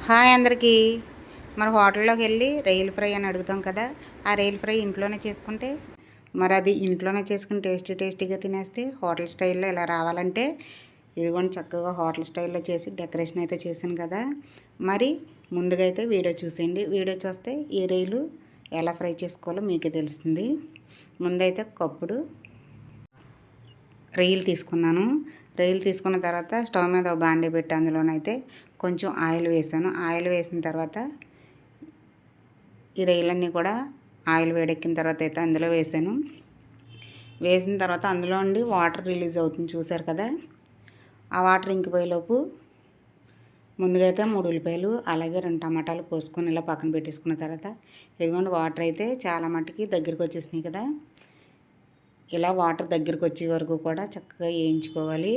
Hi అందరికీ. మరి హోటల్లోకి వెళ్ళి రొయ్యల ఫ్రై అని అడుగుతాం కదా, ఆ రొయ్యల ఫ్రై ఇంట్లోనే చేసుకుంటే మరి అది ఇంట్లోనే చేసుకుని టేస్టీగా తినేస్తే హోటల్ స్టైల్లో ఇలా రావాలంటే ఇదిగోండి చక్కగా హోటల్ స్టైల్లో చేసి డెకరేషన్ అయితే చేశాను కదా. మరి ముందుగా అయితే వీడియో చూసేయండి. వీడియో చూస్తే ఈ రొయ్యలు ఎలా ఫ్రై చేసుకోవాలో మీకే తెలుస్తుంది. ముందైతే కప్పుడు రొయ్యలు తీసుకున్నాను. రొయ్యలు తీసుకున్న తర్వాత స్టవ్ మీద ఒక బాండీ పెట్టి అందులోనైతే కొంచెం ఆయిల్ వేసాను. ఆయిల్ వేసిన తర్వాత ఈ రొయ్యలన్నీ కూడా ఆయిల్ వేడెక్కిన తర్వాత అయితే అందులో వేసాను. వేసిన తర్వాత అందులో నుండి వాటర్ రిలీజ్ అవుతుంది చూసారు కదా. ఆ వాటర్ ఇంకిపోయేలోపు ముందుగా అయితే 3 ఉల్లిపాయలు అలాగే 2 టమాటాలు కోసుకొని ఇలా పక్కన పెట్టేసుకున్న తర్వాత ఇదిగోండి వాటర్ అయితే చాలా మట్టుకి దగ్గరికి వచ్చేసినాయి కదా. ఇలా వాటర్ దగ్గరికి వచ్చే వరకు కూడా చక్కగా వేయించుకోవాలి.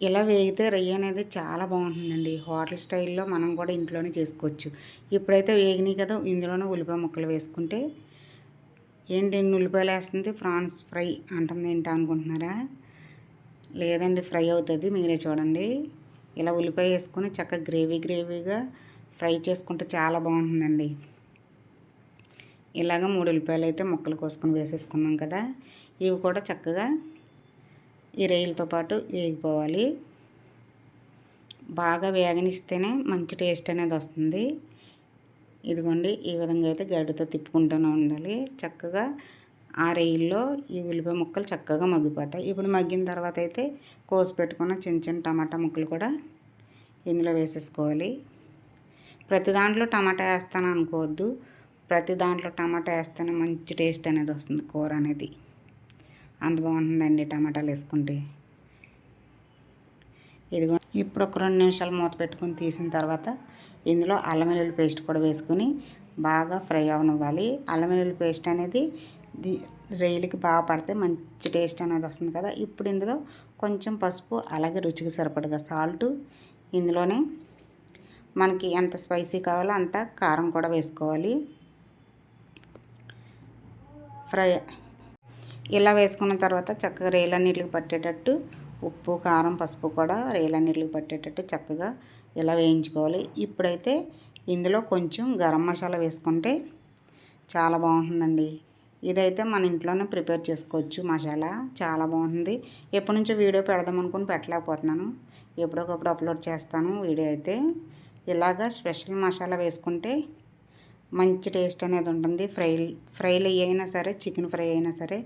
ఇలా వేగితే రొయ్య అనేది చాలా బాగుంటుందండి. హోటల్ స్టైల్లో మనం కూడా ఇంట్లోనే చేసుకోవచ్చు. ఇప్పుడైతే వేగినాయి కదా, ఇందులోనే ఉల్లిపాయ ముక్కలు వేసుకుంటే ఏంటి ఎన్ని ఉల్లిపాయలు వేస్తుంది ప్రాన్స్ ఫ్రై అంటుంది ఏంటి అనుకుంటున్నారా? లేదండి, ఫ్రై అవుతుంది, మీరే చూడండి. ఇలా ఉల్లిపాయ వేసుకొని చక్కగా గ్రేవీగా ఫ్రై చేసుకుంటే చాలా బాగుంటుందండి. ఇలాగ 3 ఉల్లిపాయలు అయితే ముక్కలు కోసుకొని వేసేసుకున్నాం కదా. ఇవి కూడా చక్కగా ఈ రొయ్యలతో పాటు వేగిపోవాలి. బాగా వేగనిస్తేనే మంచి టేస్ట్ అనేది వస్తుంది. ఇదిగోండి ఈ విధంగా అయితే గరిటెతో తిప్పుకుంటూనే ఉండాలి. చక్కగా ఆ రొయ్యల్లో ఈ ఉల్లిపాయ ముక్కలు చక్కగా మగ్గిపోతాయి. ఇప్పుడు మగ్గిన తర్వాత అయితే కోసి పెట్టుకున్న చిన్న టమాటా ముక్కలు కూడా ఇందులో వేసేసుకోవాలి. ప్రతి దాంట్లో టమాటా వేస్తాను అనుకోవద్దు. ప్రతి దాంట్లో టమాటా వేస్తేనే మంచి టేస్ట్ అనేది వస్తుంది కూర అనేది. అంత బాగుంటుందండి టమాటాలు వేసుకుంటే. ఇదిగో ఇప్పుడు ఒక 2 నిమిషాలు మూత పెట్టుకొని తీసిన తర్వాత ఇందులో అల్లం వెల్లుల్లి పేస్ట్ కూడా వేసుకొని బాగా ఫ్రై అవనివ్వాలి. అల్లం వెల్లుల్లి పేస్ట్ అనేది రొయ్యలకి బాగా పడితే మంచి టేస్ట్ అనేది వస్తుంది కదా. ఇప్పుడు ఇందులో కొంచెం పసుపు అలాగే రుచికి సరిపడగా సాల్ట్, ఇందులోనే మనకి ఎంత స్పైసీ కావాలో అంత కారం కూడా వేసుకోవాలి. ఫ్రై ఇలా వేసుకున్న తర్వాత చక్కగా రొయ్యలన్నిటికి పట్టేటట్టు ఉప్పు కారం పసుపు కూడా రొయ్యలన్నిటికి పట్టేటట్టు చక్కగా ఇలా వేయించుకోవాలి. ఇప్పుడైతే ఇందులో కొంచెం గరం మసాలా వేసుకుంటే చాలా బాగుంటుందండి. ఇదైతే మన ఇంట్లోనే ప్రిపేర్ చేసుకోవచ్చు. మసాలా చాలా బాగుంటుంది. ఎప్పటి నుంచో వీడియో పెడదాం అనుకుని పెట్టలేకపోతున్నాను. ఎప్పుడొకప్పుడు అప్లోడ్ చేస్తాను వీడియో అయితే. ఇలాగా స్పెషల్ మసాలా వేసుకుంటే మంచి టేస్ట్ అనేది ఉంటుంది. ఫ్రైలు అయినా సరే, చికెన్ ఫ్రై అయినా సరే,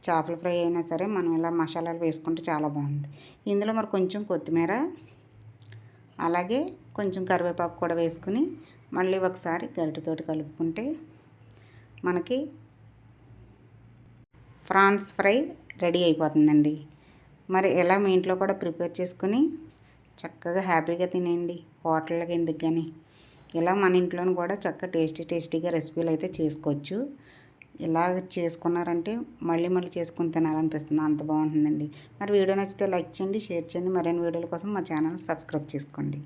చేపల ఫ్రై అయినా సరే మనం ఇలా మసాలాలు వేసుకుంటే చాలా బాగుంది. ఇందులో మరి కొంచెం కొత్తిమీర అలాగే కొంచెం కరివేపాకు కూడా వేసుకుని మళ్ళీ ఒకసారి గరిటెతోటి కలుపుకుంటే మనకి ప్రాన్స్ ఫ్రై రెడీ అయిపోతుందండి. మరి ఇలా మీ ఇంట్లో కూడా ప్రిపేర్ చేసుకుని చక్కగా హ్యాపీగా తినేయండి. హోటళ్ళకి ఎందుకు కానీ ఇలా మన ఇంట్లోనూ కూడా చక్కగా టేస్టీగా రెసిపీలు అయితే చేసుకోవచ్చు. ఇలాగ చేసుకున్నారంటే మళ్ళీ చేసుకుని తినాలనిపిస్తుంది, అంత బాగుంటుందండి. మరి వీడియో నచ్చితే లైక్ చేయండి, షేర్ చేయండి. మరిన్ని వీడియోల కోసం మా ఛానల్ సబ్స్క్రైబ్ చేసుకోండి.